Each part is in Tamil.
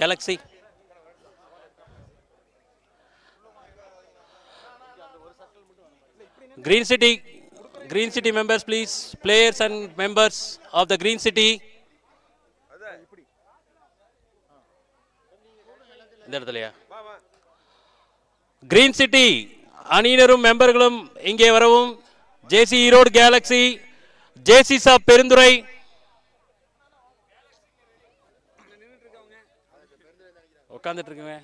Galaxy. Green City members, please. Players and members of the Green City. Green City அணியினரும் மெம்பர்களும் இங்கே வரவும். ஜேசி ஈரோடு கேலக்ஸி, ஜேசி சாப் பெருந்துறை, உட்கார்ந்துட்டு இருக்குங்க.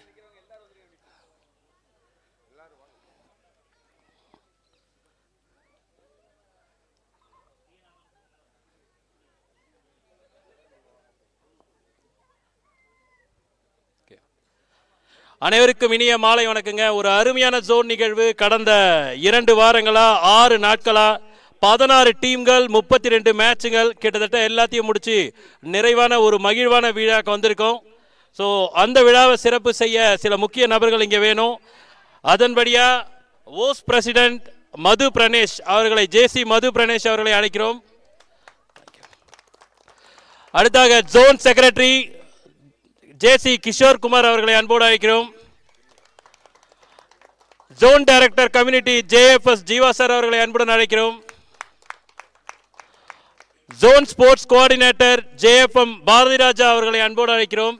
அனைவருக்கும் இனிய மாலை வணக்கங்க. ஒரு அருமையான ஜோன் நிகழ்வு. கடந்த 2 வாரங்களா 6 நாட்களா 16 டீம்கள் 32 மேட்சுகள் கிட்டத்தட்ட எல்லாத்தையும் முடிச்சு நிறைவான ஒரு மகிழ்வான விழாக்கு வந்திருக்கோம். ஸோ அந்த விழாவை சிறப்பு செய்ய சில முக்கிய நபர்கள் இங்கே வேணும். அதன்படியா ஓஸ் பிரசிடென்ட் மது பிரணேஷ் அவர்களை, ஜேசி மது பிரணேஷ் அவர்களை அழைக்கிறோம். அடுத்தாக zone secretary JC Kishore Kumar அவர்களை அன்போடு அழைக்கிறோம். Zone director community JFS Jeeva sir அவர்களை அன்புடன் அழைக்கிறோம். Zone sports coordinator JFM Bharathi Raja அவர்களை அன்போடு அழைக்கிறோம்.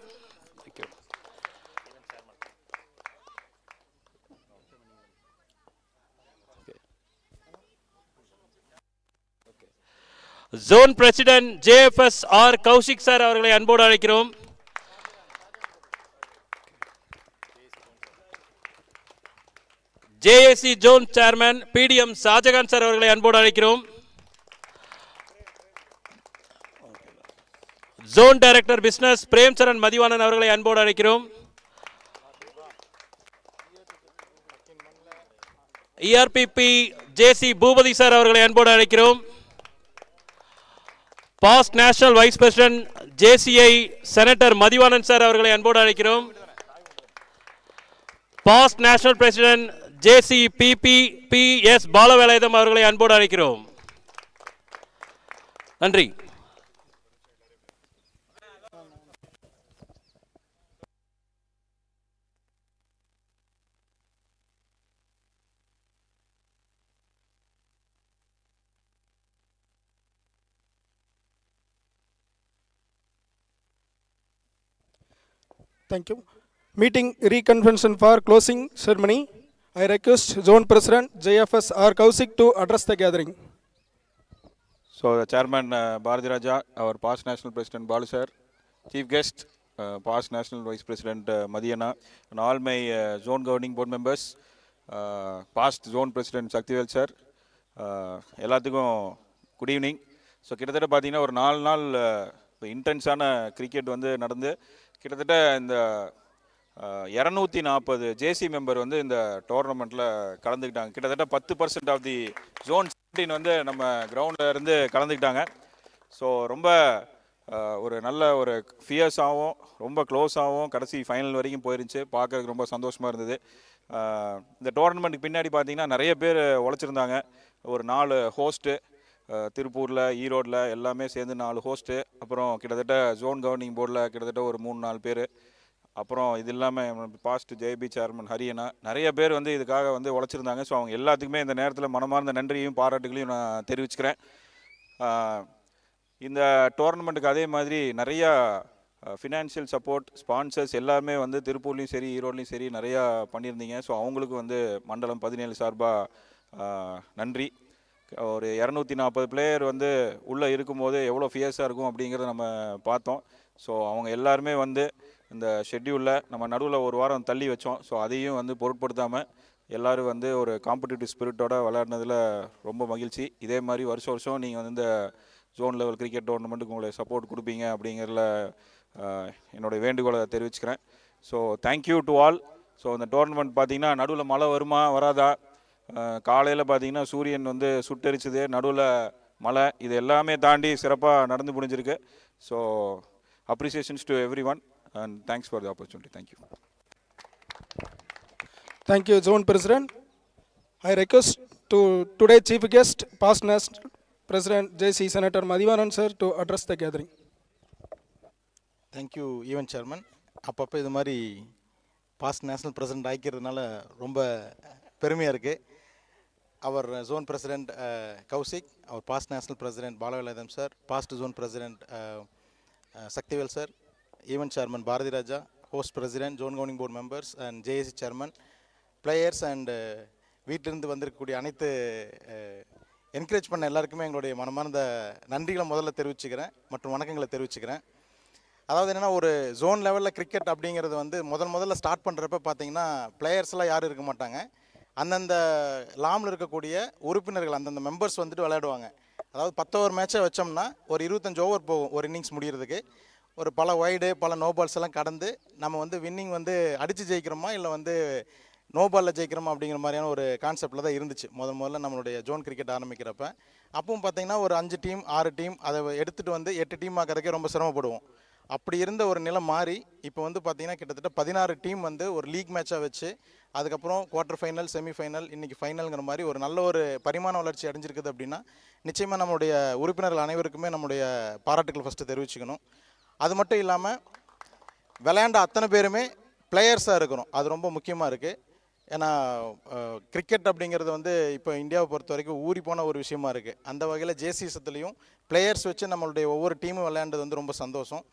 Zone president JFS R Kaushik sir அவர்களை அன்போடு அழைக்கிறோம். JAC zone chairman PDM Shahjahan sir அவர்களை அன்போடு அழைக்கிறோம். Zone director business Premcharan Mathivanan அவர்களை அன்போடு அழைக்கிறோம். இஆர்பிபி ஜேசி பூபதி சார் அவர்களை அன்போடு அழைக்கிறோம். Past national vice president JCI senator Mathivanan sir அவர்களை அன்போடு அழைக்கிறோம். Past national president JC PPPS Balavelayutham அவர்களை அன்போடு அழைக்கிறோம். நன்றி. Thank you. Meeting reconvention for closing ceremony. I request Zone President JFS R. Kaushik to address the gathering. So the Chairman Bharati Raja, our past National President Balu sir, Chief Guest, past National Vice President Madhyana, and all my Zone Governing Board members, past Zone President Shaktivel sir, எல்லாத்துக்கும் குட் ஈவினிங். ஸோ கிட்டத்தட்ட பார்த்தீங்கன்னா ஒரு 4 நாள் இன்டென்ஸான கிரிக்கெட் வந்து நடந்து கிட்டத்தட்ட இந்த 240 ஜேசி மெம்பர் வந்து இந்த டோர்னமெண்ட்டில் கலந்துக்கிட்டாங்க. கிட்டத்தட்ட 10% ஆஃப் தி ஜோன் 17 வந்து நம்ம கிரவுண்டில் இருந்து கலந்துக்கிட்டாங்க. ஸோ ரொம்ப ஒரு நல்ல ஒரு ஃபியர்ஸாகவும் ரொம்ப க்ளோஸாகவும் கடைசி ஃபைனல் வரைக்கும் போயிருந்துச்சு. பார்க்கறதுக்கு ரொம்ப சந்தோஷமாக இருந்தது. இந்த டோர்னமெண்ட்டுக்கு பின்னாடி பார்த்திங்கன்னா நிறைய பேர் உழைச்சிருந்தாங்க. ஒரு 4 ஹோஸ்ட்டு திருப்பூரில், ஈரோடில் எல்லாமே சேர்ந்து 4 ஹோஸ்ட்டு, அப்புறம் கிட்டத்தட்ட ஜோன் கவர்னிங் போர்டில் கிட்டத்தட்ட ஒரு 3-4 பேர், அப்புறம் இது இல்லாமல் பாஸ்ட் ஜேபி சேர்மன் ஹரியனா, நிறைய பேர் வந்து இதுக்காக வந்து உழைச்சிருந்தாங்க. ஸோ அவங்க எல்லாத்துக்குமே இந்த நேரத்தில் மனமார்ந்த நன்றியையும் பாராட்டுகளையும் நான் தெரிவிச்சுக்கிறேன். இந்த டோர்னமெண்ட்டுக்கு அதே மாதிரி நிறையா ஃபினான்ஷியல் சப்போர்ட், ஸ்பான்சர்ஸ் எல்லாமே வந்து திருப்பூர்லேயும் சரி ஈரோட்லேயும் சரி நிறையா பண்ணியிருந்தீங்க. ஸோ அவங்களுக்கு வந்து மண்டலம் 17 சார்பாக நன்றி. ஒரு 240 பிளேயர் வந்து உள்ளே இருக்கும்போது எவ்வளோ ஃபியர்ஸாக இருக்கும் அப்படிங்கிறத நம்ம பார்த்தோம். ஸோ அவங்க எல்லாருமே வந்து இந்த ஷெட்யூலில் நம்ம நடுவில் ஒரு வாரம் தள்ளி வச்சோம். ஸோ அதையும் வந்து பொருட்படுத்தாமல் எல்லோரும் வந்து ஒரு காம்படிட்டிவ் ஸ்பிரிட்டோட விளையாடினதில் ரொம்ப மகிழ்ச்சி. இதே மாதிரி வருஷம் வருஷம் நீங்கள் வந்து இந்த ஜோன் லெவல் கிரிக்கெட் டோர்னமெண்ட்டுக்கு உங்களை சப்போர்ட் கொடுப்பீங்க அப்படிங்கிறதுல என்னுடைய வேண்டுகோளை தெரிவிச்சுக்கிறேன். So thank you to all. So இந்த டோர்னமெண்ட் பார்த்திங்கன்னா நடுவில் மழை வருமா வராதா, காலையில் பார்த்திங்கன்னா சூரியன் வந்து சுட்டரிச்சுது, நடுவில் மழை இது எல்லாமே தாண்டி சிறப்பாக நடந்து முடிஞ்சிருக்கு. So appreciations to every one and thanks for the opportunity. Thank you. Thank you, Zone President. I request to today Chief Guest, past National President JC Senator Madhivanan sir to address the gathering. Thank you event chairman. அப்பப்போ இது மாதிரி பாஸ்ட் நேஷ்னல் பிரசிடென்ட் ஆக்கிக்கிறதுனால ரொம்ப பெருமையாக இருக்குது. அவர் ஜோன் பிரசிடென்ட் கௌசிக், அவர் past national president Balavelayutham sir, past zone president Sakthivel sir, event chairman Bharathi Raja, host president, zone governing board members and JAC chairman, players and வீட்டிலிருந்து வந்திருக்கக்கூடிய அனைத்து என்கரேஜ் பண்ண எல்லாருக்குமே எங்களுடைய மனமார்ந்த நன்றிகளை முதல்ல தெரிவிச்சுக்கிறேன் மற்றும் வணக்கங்களை தெரிவிச்சுக்கிறேன். அதாவது என்னென்னா, ஒரு ஜோன் லெவலில் கிரிக்கெட் அப்படிங்கிறது வந்து முதல்ல ஸ்டார்ட் பண்ணுறப்ப பார்த்தீங்கன்னா பிளேயர்ஸ்லாம் யாரும் இருக்க மாட்டாங்க. அந்தந்த லாமில் இருக்கக்கூடிய உறுப்பினர்கள் அந்தந்த மெம்பர்ஸ் வந்துட்டு விளையாடுவாங்க. அதாவது 10 ஓவர் மேட்சை வச்சோம்னா ஒரு 25 ஓவர் போகும் ஒரு இன்னிங்ஸ் முடிகிறதுக்கு. ஒரு பல வைடு பல நோ பால்ஸ் எல்லாம் கடந்து நம்ம வந்து வின்னிங் வந்து அடித்து ஜெயிக்கிறோமா இல்லை வந்து நோ பாலில் ஜெயிக்கிறோமா அப்படிங்கிற மாதிரியான ஒரு கான்செப்டில் தான் இருந்துச்சு முதல்ல நம்மளுடைய ஜோன் கிரிக்கெட் ஆரம்பிக்கிறப்ப. அப்பவும் பார்த்தீங்கன்னா ஒரு 5 டீம் 6 டீம் அதை எடுத்துகிட்டு வந்து 8 டீம் ஆக்கிறதுக்கே ரொம்ப சிரமப்படுவோம். அப்படி இருந்த ஒரு நிலை மாறி இப்போ வந்து பார்த்திங்கன்னா கிட்டத்தட்ட 16 டீம் வந்து ஒரு லீக் மேட்சாக வச்சு அதுக்கப்புறம் குவார்ட்டர் ஃபைனல், செமிஃபைனல், இன்றைக்கி ஃபைனல்ங்கிற மாதிரி ஒரு நல்ல ஒரு பரிமாண வளர்ச்சி அடைஞ்சிருக்குது. அப்படின்னா நிச்சயமாக நம்மளுடைய உறுப்பினர்கள் அனைவருக்குமே நம்முடைய பாராட்டுகள் ஃபஸ்ட்டு தெரிவிச்சுக்கணும். அது மட்டும் இல்லாமல் விளையாண்ட அத்தனை பேருமே பிளேயர்ஸாக இருக்கிறோம், அது ரொம்ப முக்கியமாக இருக்குது. ஏன்னா கிரிக்கெட் அப்படிங்கிறது வந்து இப்போ இந்தியாவை பொறுத்த வரைக்கும் ஊறி போன ஒரு விஷயமா இருக்குது. அந்த வகையில் ஜேசிஎஸ்லேயும் பிளேயர்ஸ் வச்சு நம்மளுடைய ஒவ்வொரு டீமும் விளையாண்டது வந்து ரொம்ப சந்தோஷம்.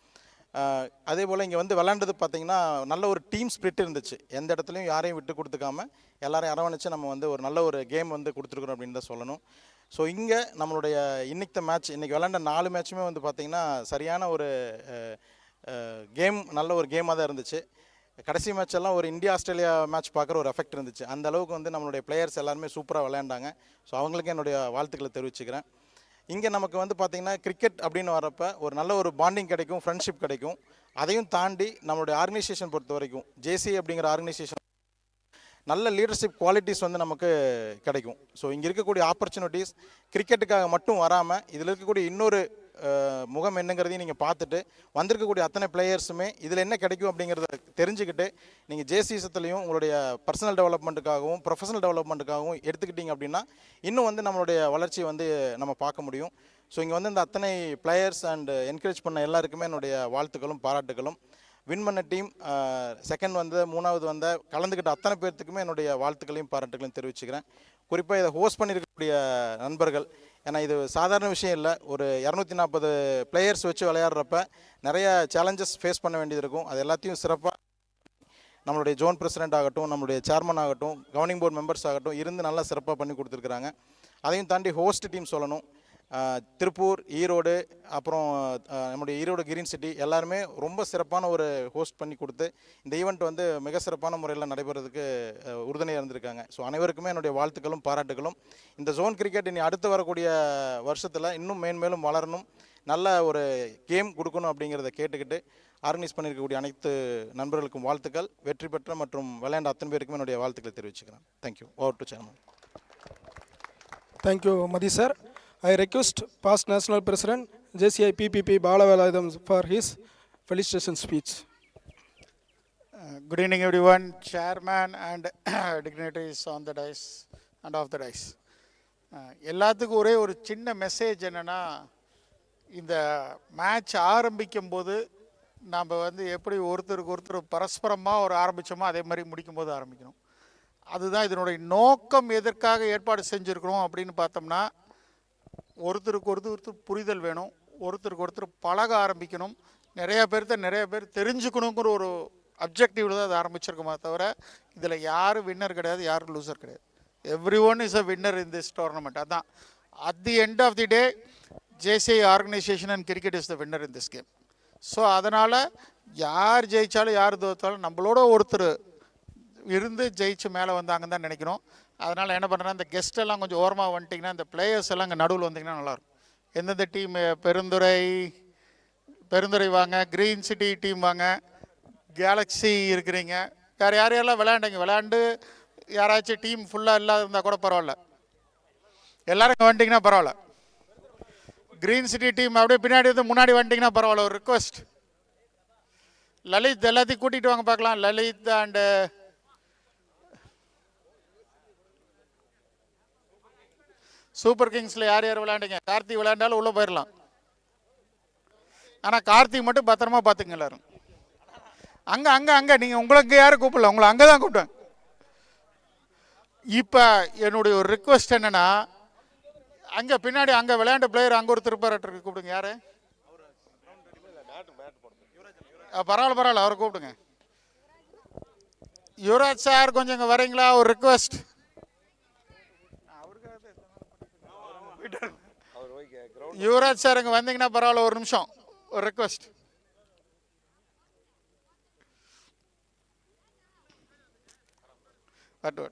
அதே போல் இங்கே வந்து விளையாண்டது பார்த்திங்கன்னா நல்ல ஒரு டீம் ஸ்பிரிட் இருந்துச்சு. எந்த இடத்துலையும் யாரையும் விட்டு கொடுத்துக்காம எல்லாரையும் அரவணைச்சு நம்ம வந்து ஒரு நல்ல ஒரு கேம் வந்து கொடுத்துருக்குறோம் அப்படின்னு தான் சொல்லணும். ஸோ இங்கே நம்மளுடைய இன்றைக்கி மேட்ச், இன்றைக்கி விளையாண்ட 4 மேட்சுமே வந்து பார்த்திங்கன்னா சரியான ஒரு கேம், நல்ல ஒரு கேமாக தான் இருந்துச்சு. கடைசி மேட்ச் எல்லாம் ஒரு இந்தியா ஆஸ்திரேலியா மேட்ச் பார்க்குற ஒரு எஃபெக்ட் இருந்துச்சு. அந்த அளவுக்கு வந்து நம்மளுடைய பிளேயர்ஸ் எல்லாருமே சூப்பராக விளையாண்டாங்க. ஸோ அவங்களுக்கு என்னுடைய வாழ்த்துக்களை தெரிவிச்சுக்கிறேன். இங்கே நமக்கு வந்து பார்த்திங்கன்னா கிரிக்கெட் அப்படின்னு வரப்போ ஒரு நல்ல ஒரு பாண்டிங் கிடைக்கும், ஃப்ரெண்ட்ஷிப் கிடைக்கும். அதையும் தாண்டி நம்மளுடைய ஆர்கனைசேஷன் பொறுத்த வரைக்கும் ஜேசி அப்படிங்கிற ஆர்கனைசேஷன் நல்ல லீடர்ஷிப் குவாலிட்டிஸ் வந்து நமக்கு கிடைக்கும். ஸோ இங்கே இருக்கக்கூடிய ஆப்பர்ச்சுனிட்டிஸ் கிரிக்கெட்டுக்காக மட்டும் வராமல் இதில் இருக்கக்கூடிய இன்னொரு முகம் என்னங்கிறதையும் நீங்கள் பார்த்துட்டு வந்திருக்கக்கூடிய அத்தனை பிளேயர்ஸுமே இதில் என்ன கிடைக்கும் அப்படிங்கிறத தெரிஞ்சுக்கிட்டு நீங்கள் ஜேசிஎஸ்லேயும் உங்களுடைய பர்சனல் டெவலப்மெண்ட்டுக்காகவும் ப்ரொஃபஷனல் டெவலப்மெண்ட்டுக்காகவும் எடுத்துக்கிட்டிங்க அப்படின்னா இன்னும் வந்து நம்மளுடைய வளர்ச்சியை வந்து நம்ம பார்க்க முடியும். ஸோ இங்கே வந்து இந்த அத்தனை பிளேயர்ஸ் அண்ட் என்கரேஜ் பண்ண எல்லாருக்குமே என்னுடைய வாழ்த்துக்களும் பாராட்டுகளும். வின் பண்ண டீம், செகண்ட் வந்து 3வது வந்த கலந்துக்கிட்ட அத்தனை பேர்த்துக்குமே என்னுடைய வாழ்த்துக்களையும் பாராட்டுகளையும் தெரிவிச்சுக்கிறேன். குறிப்பாக இதை ஹோஸ்ட் பண்ணியிருக்கக்கூடிய நண்பர்கள், ஏன்னா இது சாதாரண விஷயம் இல்லை. ஒரு 240 பிளேயர்ஸ் வச்சு விளையாடுறப்ப நிறைய சேலஞ்சஸ் ஃபேஸ் பண்ண வேண்டியது இருக்கும். அது எல்லாத்தையும் சிறப்பாக நம்மளுடைய ஜோன் பிரசிடென்ட் ஆகட்டும், நம்மளுடைய சேர்மன் ஆகட்டும், கவர்னிங் போர்டு மெம்பர்ஸ் ஆகட்டும் இருந்து நல்லா சிறப்பாக பண்ணி கொடுத்துருக்குறாங்க. அதையும் தாண்டி ஹோஸ்ட் டீம் சொல்லணும். திருப்பூர், ஈரோடு, அப்புறம் நம்முடைய ஈரோடு கிரீன் சிட்டி எல்லாருமே ரொம்ப சிறப்பான ஒரு ஹோஸ்ட் பண்ணி கொடுத்து இந்த ஈவெண்ட் வந்து மிக சிறப்பான முறையில் நடைபெறதுக்கு உறுதுணையாக இருந்திருக்காங்க. ஸோ அனைவருக்குமே என்னுடைய வாழ்த்துக்களும் பாராட்டுகளும். இந்த ஜோன் கிரிக்கெட் இனி அடுத்து வரக்கூடிய வருஷத்தில் இன்னும் மேன்மேலும் வளரணும், நல்ல ஒரு கேம் கொடுக்கணும் அப்படிங்கிறத கேட்டுக்கிட்டு ஆர்கனைஸ் பண்ணியிருக்கக்கூடிய அனைத்து நண்பர்களுக்கும் வாழ்த்துக்கள். வெற்றி பெற்ற மற்றும் விளையாண்ட அத்தனை பேருக்குமே என்னுடைய வாழ்த்துக்களை தெரிவிச்சுக்கிறேன். Thank you. Over to chairman. Thank you, Madhi sir. I request past National President JCI PPP Balavelayudam for his felicitation speech. Good evening, everyone. Chairman and dignitaries on the dais and off the dais. எல்லாத்துக்கும் ஒரே ஒரு சின்ன மெசேஜ் என்னென்னா, இந்த மேட்ச் ஆரம்பிக்கும் போது நாம் வந்து எப்படி ஒருத்தருக்கு ஒருத்தர் பரஸ்பரமாக ஒரு ஆரம்பித்தோமோ அதே மாதிரி முடிக்கும் போது ஆரம்பிக்கணும். அதுதான் இதனுடைய நோக்கம். எதற்காக ஏற்பாடு செஞ்சுருக்கிறோம் அப்படின்னு பார்த்தோம்னா, ஒருத்தருக்கு ஒருத்தர் புரிதல் வேணும், ஒருத்தருக்கு ஒருத்தர் பழக ஆரம்பிக்கணும், நிறைய பேர் தெரிஞ்சுக்கணுங்கிற ஒரு அப்ஜெக்டிவில் தான் அதை ஆரம்பிச்சிருக்கோமே தவிர இதில் யாரும் வின்னர் கிடையாது, யாரும் லூசர் கிடையாது. Everyone is a winner in this tournament. அதான் at the end of the day JCI organisation and cricket is the winner in this game. So அதனால் யார் ஜெயித்தாலும் யார் தோற்றாலும் நம்மளோட ஒருத்தர் இருந்து ஜெயிச்சு மேலே வந்தாங்கன்னு தான் நினைக்கிறோம். அதனால் என்ன பண்ணுறேன்னா, இந்த கெஸ்ட்டெல்லாம் கொஞ்சம் ஓரமாக வந்துட்டிங்கன்னா, இந்த பிளேயர்ஸ் எல்லாம் இங்கே நடுவில் வந்திங்கன்னா நல்லாயிருக்கும். எந்தெந்த டீம், பெருந்துறை வாங்க, க்ரீன் சிட்டி டீம் வாங்க, கேலக்ஸி இருக்கிறீங்க, யாரெல்லாம் விளையாண்டு யாராச்சும் டீம் ஃபுல்லாக இல்லாத இருந்தால் கூட பரவாயில்ல, எல்லோரும் இங்கே வந்துட்டிங்கன்னா பரவாயில்ல. கிரீன் சிட்டி டீம் அப்படியே பின்னாடி வந்து முன்னாடி வந்துட்டிங்கன்னா பரவாயில்ல. ஒரு ரிக்வெஸ்ட், லலித் எல்லாத்தையும் கூட்டிகிட்டு வாங்க பார்க்கலாம். லலித் அண்டு சூப்பர் கிங்ஸில் யார் யார் விளையாண்டிங்க? கார்த்தி விளையாண்டாலும் உள்ளே போயிடலாம். ஆனால் கார்த்திக் மட்டும் பத்திரமா பார்த்துங்க எல்லாரும். அங்கே அங்கே அங்கே நீங்கள் உங்களுக்கு யாரும் கூப்பிடல, உங்களை அங்கே தான் கூப்பிட்டேன். இப்போ என்னுடைய ஒரு ரிக்வெஸ்ட் என்னென்னா, அங்கே பின்னாடி அங்கே விளையாண்ட பிளேயர் அங்கே ஒரு திருப்பாரட்டருக்கு கூப்பிடுங்க. யார்? பரவாயில்ல அவரை கூப்பிடுங்க. யுவராஜ் சார் கொஞ்சம் இங்கே வரீங்களா? ஒரு ரிக்வெஸ்ட். யுவராஜ் சார் இங்கே வந்தீங்கன்னா பரவாயில்ல, ஒரு நிமிஷம் ஒரு ரிக்வெஸ்ட். வட்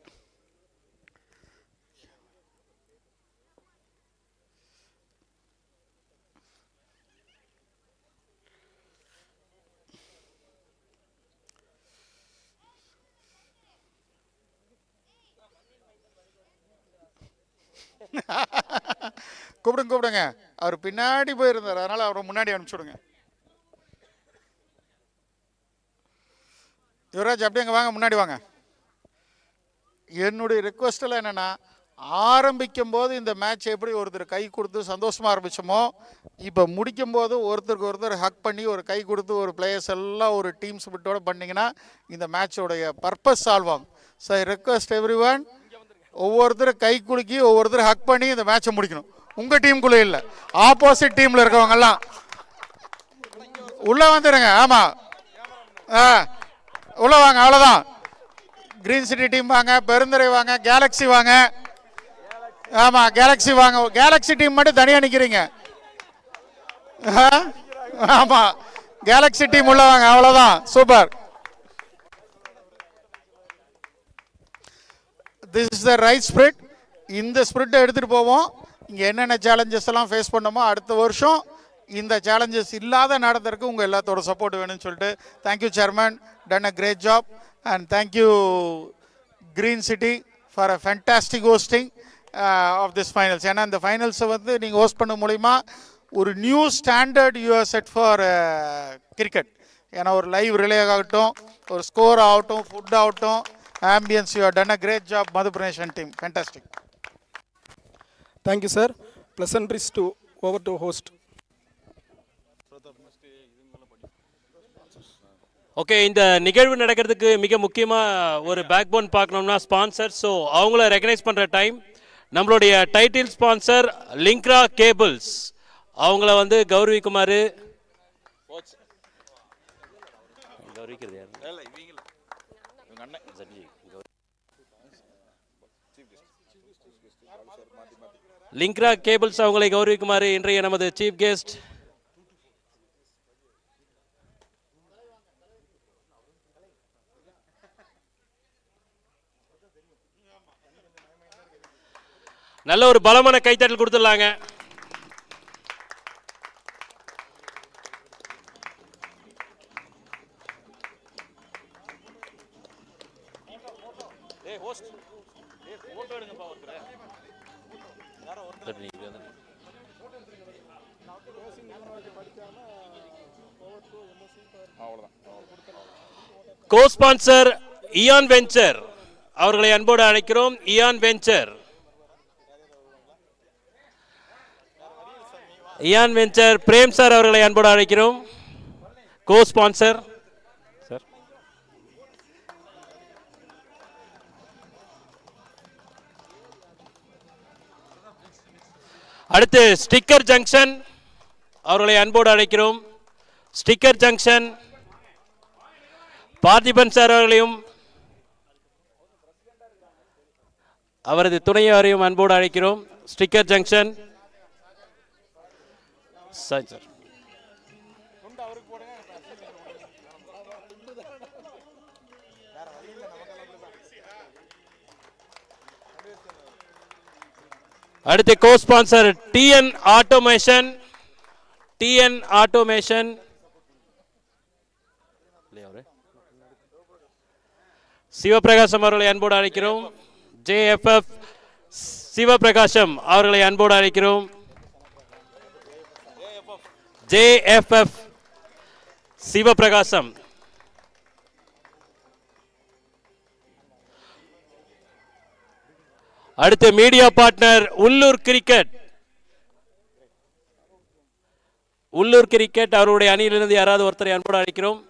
கூப்பிடுங்க. அவர் பின்னாடி போயிருந்தார், அதனால அவரை முன்னாடி அனுப்பிச்சுடுங்க. யுவராஜ் அப்படியே அங்கே வாங்க, முன்னாடி வாங்க. என்னுடைய ரிக்வெஸ்டில் என்னென்னா, ஆரம்பிக்கும் போது இந்த மேட்ச் எப்படி ஒருத்தர் கை கொடுத்து சந்தோஷமாக ஆரம்பித்தோமோ, இப்போ முடிக்கும் போது ஒருத்தருக்கு ஒருத்தர் ஹக் பண்ணி ஒரு கை கொடுத்து ஒரு பிளேயர்ஸ் எல்லாம் ஒரு டீம் ஸ்பிரிட்டோட பண்ணிங்கன்னா இந்த மேட்சோடைய பர்பஸ் சால்வ் ஆகும். So I request every one, ஒவ்வொருத்தரும் கை குலுக்கி ஒவ்வொருத்தர் ஹக் பண்ணி இந்த மேட்சை முடிக்கணும். உங்கள் டீமுக்குள்ளே இல்லை, ஆப்போசிட் டீமில் இருக்கவங்கெல்லாம் உள்ளே வந்துடுங்க. ஆமாம், உள்ளே வாங்க, அவ்வளோதான். கிரீன் சிட்டி டீம் வாங்க, பெருந்துறை வாங்க, கேலக்ஸி வாங்க. ஆமாம், கேலக்ஸி வாங்க. கேலக்ஸி டீம் மட்டும் தனியாக நிற்கிறீங்க. ஆமாம், கேலக்ஸி டீம் உள்ள வாங்க, அவ்வளோதான். Super. This is the right spirit. இந்த ஸ்பிரிட்டை எடுத்துகிட்டு போவோம். இங்கே என்னென்ன சேலஞ்சஸ் எல்லாம் ஃபேஸ் பண்ணோமோ அடுத்த வருஷம் இந்த சேலஞ்சஸ் இல்லாத நடத்துறதுக்கு உங்கள் எல்லாத்தோட சப்போர்ட் வேணும்னு சொல்லிட்டு, thank you chairman, done a great job, and thank you green city for a fantastic hosting of this finals. ஏன்னா இந்த ஃபைனல்ஸை வந்து நீங்கள் ஹோஸ்ட் பண்ண மூலிமா ஒரு new standard you are set for cricket. ஏன்னா ஒரு லைவ் ரிலே ஆகட்டும், ஒரு ஸ்கோர் ஆகட்டும், ஃபுட் ஆகட்டும், ambience, you have done a great job, Madhupur Nation team. Fantastic. Thank you, sir. Pleasantries to over to host. Okay, இந்த நிகழ்வு நடக்கிறதுக்கு மிக முக்கியமாக ஒரு பேக் போன் பார்க்கணும்னா ஸ்பான்சர். ஸோ அவங்கள ரெகனைஸ் பண்ணுற டைம் நம்மளுடைய டைட்டில் ஸ்பான்சர் லிங்க்ரா கேபிள்ஸ், அவங்கள வந்து கௌரவிக்குமாறு. கௌரவிக்கிறது யார்? லிங்க்ரா கேபிள்ஸ் அவங்களை கௌரவிக்குமாறு இன்றைய நமது சீஃப் கெஸ்ட் நல்ல ஒரு பலமான கைத்தட்டல் கொடுத்துடலாங்க. கோ-ஸ்பான்சர் இயான் வெஞ்சர் அவர்களை அன்போடு அழைக்கிறோம். Ian venture, Ian venture Prem sir அவர்களை அன்போடு அழைக்கிறோம். Cosponsor sir. அடுத்து ஸ்டிக்கர் ஜங்ஷன் அவர்களை அன்போடு அழைக்கிறோம். ஸ்டிக்கர் ஜங்ஷன் பார்த்திபன் சார் அவர்களையும் அவரது துணையாரையும் அன்போடு அழைக்கிறோம். Sticker junction sir. அடுத்து co-sponsor TN automation. TN automation Sivaprakasam அவர்களை அன்போடு அழைக்கிறோம். ஜேஎஃப்எஃப் சிவபிரகாசம் அவர்களை அன்போடு அழைக்கிறோம். JFF சிவபிரகாசம். அடுத்து மீடியா பார்ட்னர் உள்ளூர் கிரிக்கெட். உள்ளூர் கிரிக்கெட் அவருடைய அணியிலிருந்து யாராவது ஒருத்தரை அன்போடு அழைக்கிறோம்.